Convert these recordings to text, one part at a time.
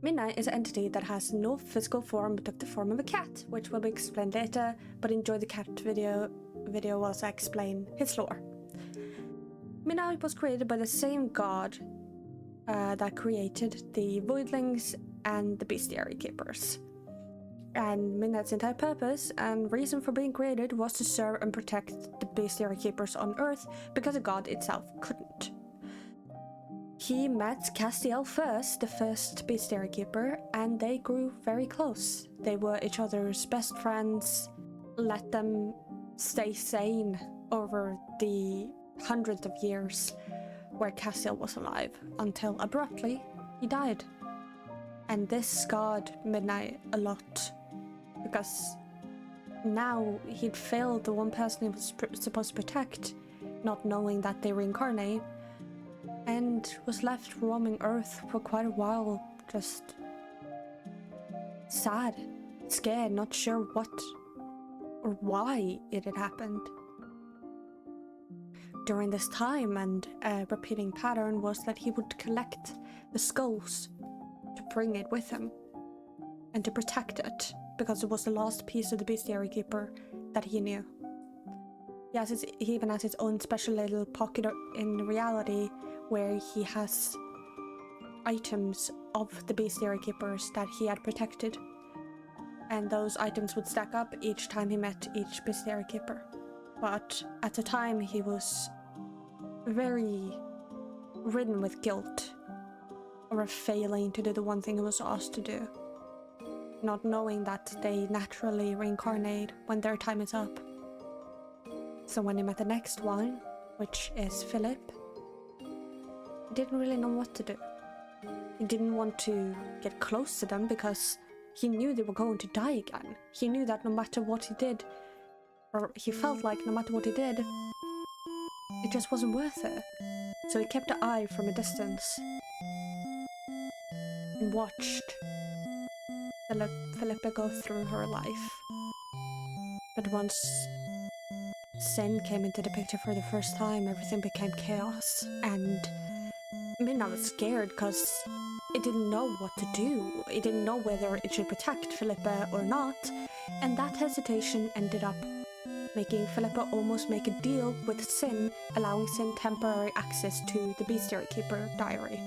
Midnight is an entity that has no physical form but took the form of a cat, which will be explained later, but enjoy the cat video whilst I explain his lore. Midnight was created by the same god that created the Voidlings and the Bestiary Keepers. And Midnight's entire purpose and reason for being created was to serve and protect the Bestiary Keepers on Earth because the god itself couldn't. He met Castiel first, the first Bestiary Keeper, and they grew very close. They were each other's best friends, let them stay sane over the hundreds of years where Castiel was alive, until abruptly he died. And this scarred Midnight a lot, because now he'd failed the one person he was supposed to protect, not knowing that they reincarnate, and was left roaming Earth for quite a while, just sad, scared, not sure what or why it had happened. During this time, and a repeating pattern was that he would collect the skulls to bring it with him and to protect it, because it was the last piece of the Bestiary Keeper that he knew. He even has his own special little pocket in reality where he has items of the Bestiary Keepers that he had protected. And those items would stack up each time he met each Bestiary Keeper. But at the time he was very ridden with guilt over failing to do the one thing he was asked to do, not knowing that they naturally reincarnate when their time is up. So when he met the next one, which is Philip, he didn't really know what to do. He didn't want to get close to them because he knew they were going to die again. He knew that no matter what he did, or he felt like no matter what he did, it just wasn't worth it. So he kept an eye from a distance and watched Philippa go through her life. But once sin came into the picture for the first time, everything became chaos, and Midnight was scared because it didn't know what to do. It didn't know whether it should protect Philippa or not, and that hesitation ended up making Philippa almost make a deal with Sin, allowing Sin temporary access to the Bestiary Keeper diary,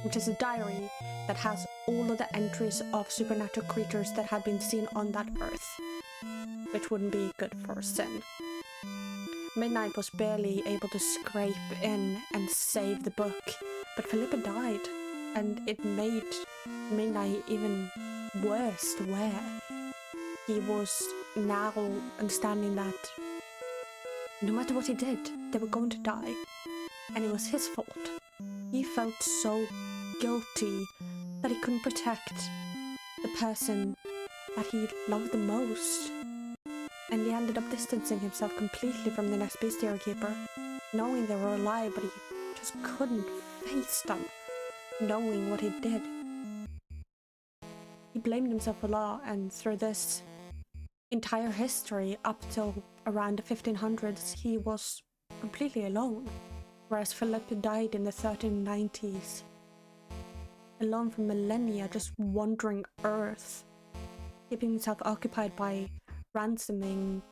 which is a diary that has all of the entries of supernatural creatures that had been seen on that Earth, which wouldn't be good for Sin. Midnight was barely able to scrape in and save the book, but Philippa died, and it made Midnight even worse to wear. He was now understanding that no matter what he did, they were going to die, and it was his fault. He felt so guilty that he couldn't protect the person that he loved the most, and he ended up distancing himself completely from the next Bestiary Keeper, knowing they were alive, but he just couldn't face them, knowing what he did. He blamed himself a lot, and through this entire history up till around the 1500s, he was completely alone, whereas Philip died in the 1390s, alone for millennia, just wandering Earth, keeping himself occupied by ransoming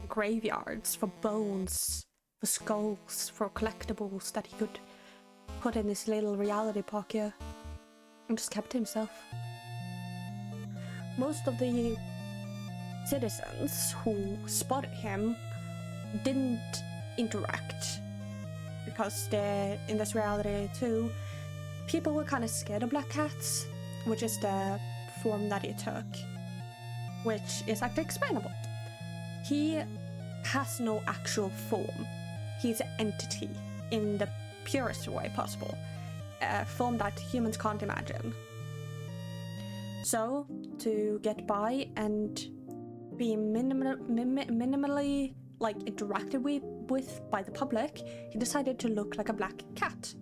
graveyards for bones, for skulls, for collectibles that he could put in his little reality pocket, and just kept to himself. Most of the citizens who spotted him didn't interact, because in this reality too, people were kind of scared of black cats, which is the form that he took, which is actually explainable. He has no actual form. He's an entity in the purest way possible, a form that humans can't imagine. So, to get by and be minimally interacted with by the public, he decided to look like a black cat,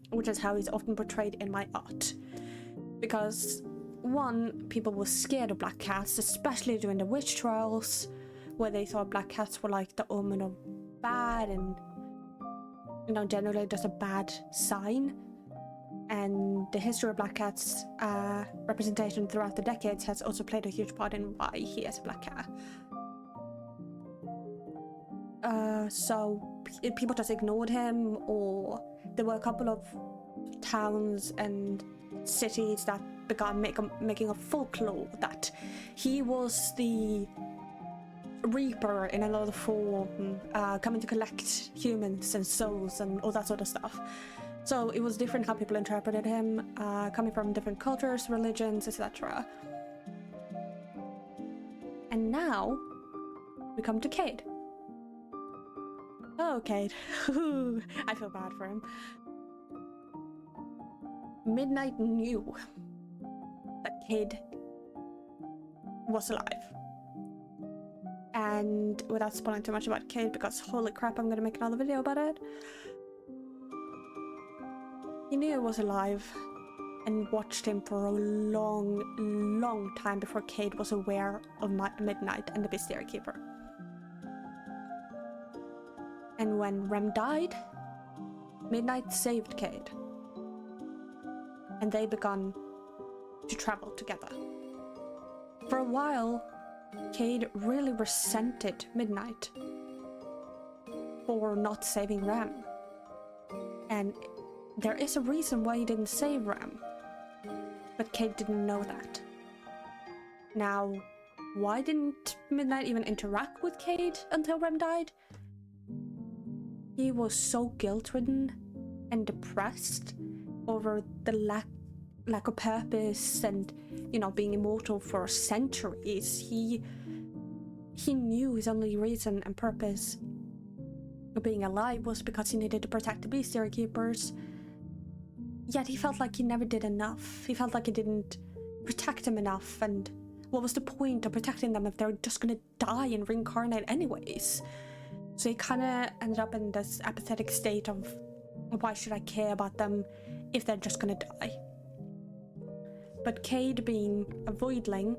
which is how he's often portrayed in my art. Because one, people were scared of black cats, especially during the witch trials, where they thought black cats were like the omen of bad and, generally just a bad sign. And the history of black cats' representation throughout the decades has also played a huge part in why he is a black cat. So people just ignored him, or there were a couple of towns and cities that began making a folklore that he was the reaper in another form, coming to collect humans and souls and all that sort of stuff. So it was different how people interpreted him, coming from different cultures, religions, etc. And now we come to Cade. Oh, Cade. I feel bad for him. Midnight knew that Cade was alive. And without spoiling too much about Cade, because holy crap, I'm gonna make another video about it. He knew he was alive and watched him for a long time before Cade was aware of Midnight and the Bestiary Keeper. And when Rem died, Midnight saved Cade. And they began to travel together. For a while, Cade really resented Midnight for not saving Rem. And there is a reason why he didn't save Rem, but Cade didn't know that. Now, why didn't Midnight even interact with Cade until Rem died? He was so guilt-ridden and depressed over the lack of purpose and, you know, being immortal for centuries. He knew his only reason and purpose of being alive was because he needed to protect the Bestiary Keepers. Yet he felt like he never did enough. He felt like he didn't protect them enough, and what was the point of protecting them if they're just gonna die and reincarnate anyways? So he kinda ended up in this apathetic state of, why should I care about them if they're just gonna die? But Cade, being a voidling,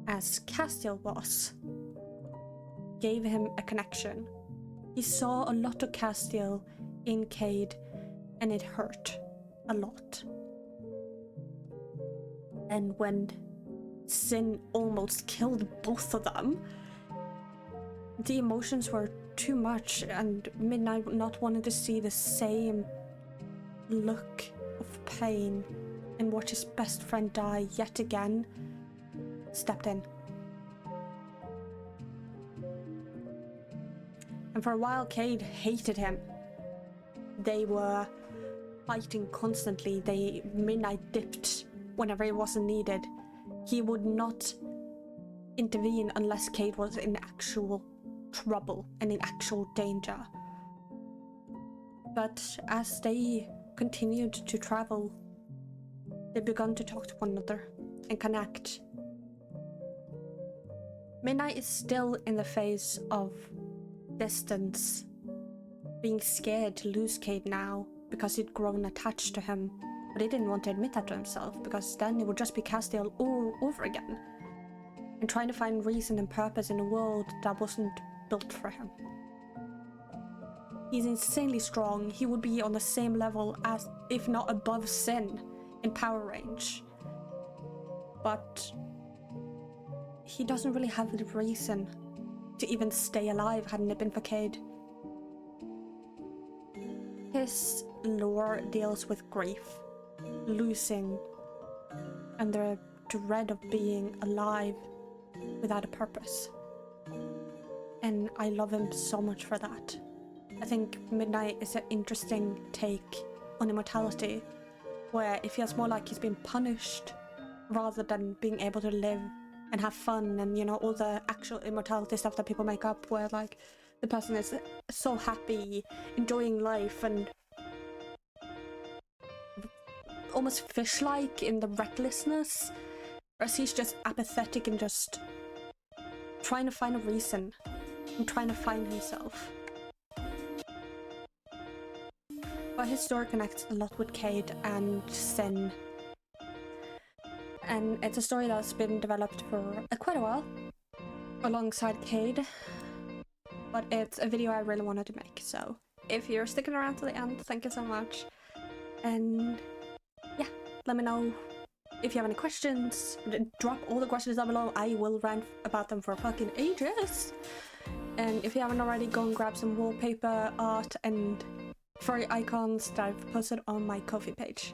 as Castiel was, gave him a connection. He saw a lot of Castiel in Cade, and it hurt a lot. And when Sin almost killed both of them, the emotions were too much, and Midnight not wanting to see the same look of pain and watch his best friend die yet again, stepped in. And for a while, Cade hated him. They were fighting constantly. Midnight dipped whenever it wasn't needed. He would not intervene unless Cade was in actual trouble and in actual danger. But as they continued to travel, they began to talk to one another and connect. Midnight is still in the phase of distance, being scared to lose Cade now because he'd grown attached to him, but he didn't want to admit that to himself, because then it would just be Castiel all over again, and trying to find reason and purpose in a world that wasn't built for him. He's insanely strong. He would be on the same level as, if not above, Sin in power range. But he doesn't really have the reason to even stay alive hadn't it been for Cade. His lore deals with grief, losing, and the dread of being alive without a purpose. And I love him so much for that. I think Midnight is an interesting take on immortality, where it feels more like he's been punished rather than being able to live and have fun, and, you know, all the actual immortality stuff that people make up, where like the person is so happy, enjoying life, and almost fish-like in the recklessness, whereas he's just apathetic and just trying to find a reason and trying to find himself. But his story connects a lot with Cade and Sin, and it's a story that's been developed for quite a while alongside Cade, but it's a video I really wanted to make, so if you're sticking around to the end, thank you so much. And Let me know if you have any questions. Drop all the questions down below. I will rant about them for fucking ages. And if you haven't already, go and grab some wallpaper art and furry icons that I've posted on my Ko-fi page.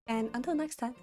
And until next time.